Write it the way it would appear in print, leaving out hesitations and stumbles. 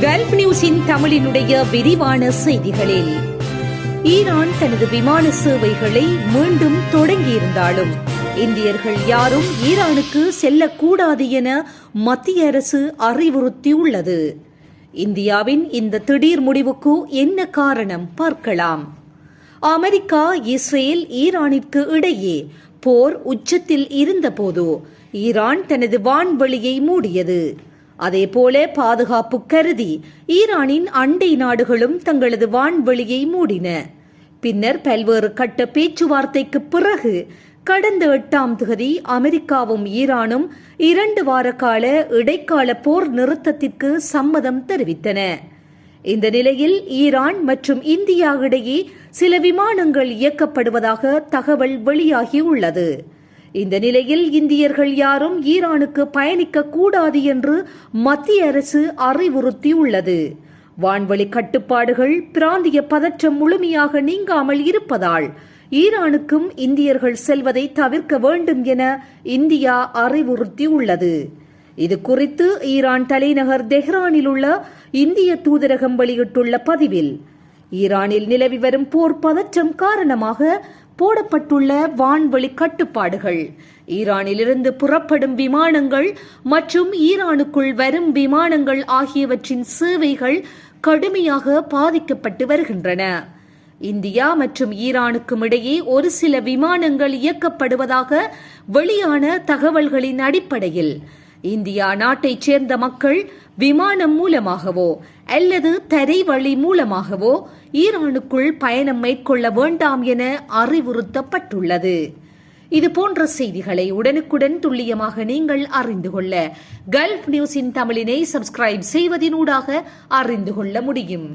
Gulf நியூஸின் தமிழினுடைய விரிவான செய்திகளில் ஈரான் தனது விமான சேவைகளை மீண்டும் தொடங்கியிருந்தாலும் இந்தியர்கள் யாரும் ஈரானுக்கு செல்லக்கூடாது என மத்திய அரசு அறிவுறுத்தியுள்ளது. இந்தியாவின் இந்த திடீர் முடிவுக்கு என்ன காரணம் பார்க்கலாம். அமெரிக்கா, இஸ்ரேல், ஈரானிற்கு இடையே போர் உச்சத்தில் இருந்தபோது ஈரான் தனது வான்வெளியை மூடியது. அதேபோல பாதுகாப்பு கருதி ஈரானின் அண்டை நாடுகளும் தங்களது வான்வெளியை மூடின. பின்னர் பல்வேறு கட்ட பேச்சுவார்த்தைக்கு பிறகு கடந்த 8ஆம் தேதி அமெரிக்காவும் ஈரானும் 2 வார கால இடைக்கால போர் நிறுத்தத்திற்கு சம்மதம் தெரிவித்தன. இந்த நிலையில் ஈரான் மற்றும் இந்தியா இடையே சில விமானங்கள் இயக்கப்படுவதாக தகவல் வெளியாகியுள்ளது. இந்த நிலையில் இந்தியர்கள் யாரும் ஈரானுக்கு பயணிக்க கூடாது என்று மத்திய அரசு அறிவுறுத்தியுள்ளது. வான்வழி கட்டுப்பாடுகள், பிராந்திய பதற்றம் முழுமையாக நீங்காமல் இருப்பதால் ஈரானுக்கும் இந்தியர்கள் செல்வதை தவிர்க்க வேண்டும் என இந்தியா அறிவுறுத்தியுள்ளது. இது குறித்து ஈரான் தலைநகர் தெஹ்ரானில் உள்ள இந்திய தூதரகம் வெளியிட்டுள்ள பதிவில், ஈரானில் நிலவி வரும் போர் பதற்றம் காரணமாக போடப்பட்டுள்ள வான்வழி கட்டுப்பாடுகள், ஈரானிலிருந்து புறப்படும் விமானங்கள் மற்றும் ஈரானுக்குள் வரும் விமானங்கள் ஆகியவற்றின் சேவைகள் கடுமையாக பாதிக்கப்பட்டு வருகின்றன. இந்தியா மற்றும் ஈரானுக்கும் இடையே ஒரு சில விமானங்கள் இயக்கப்படுவதாக வெளியான தகவல்களின் அடிப்படையில் இந்தியா நாட்டைச் சேர்ந்த மக்கள் விமானம் மூலமாகவோ அல்லது தரைவழி மூலமாகவோ ஈரானுக்குள் பயணம் மேற்கொள்ள வேண்டாம் என அறிவுறுத்தப்பட்டுள்ளது. இதுபோன்ற செய்திகளை உடனுக்குடன் துல்லியமாக நீங்கள் அறிந்து கொள்ள கல்ஃப் நியூஸின் தமிழினை சப்ஸ்கிரைப் செய்வதனூடாக அறிந்து கொள்ள முடியும்.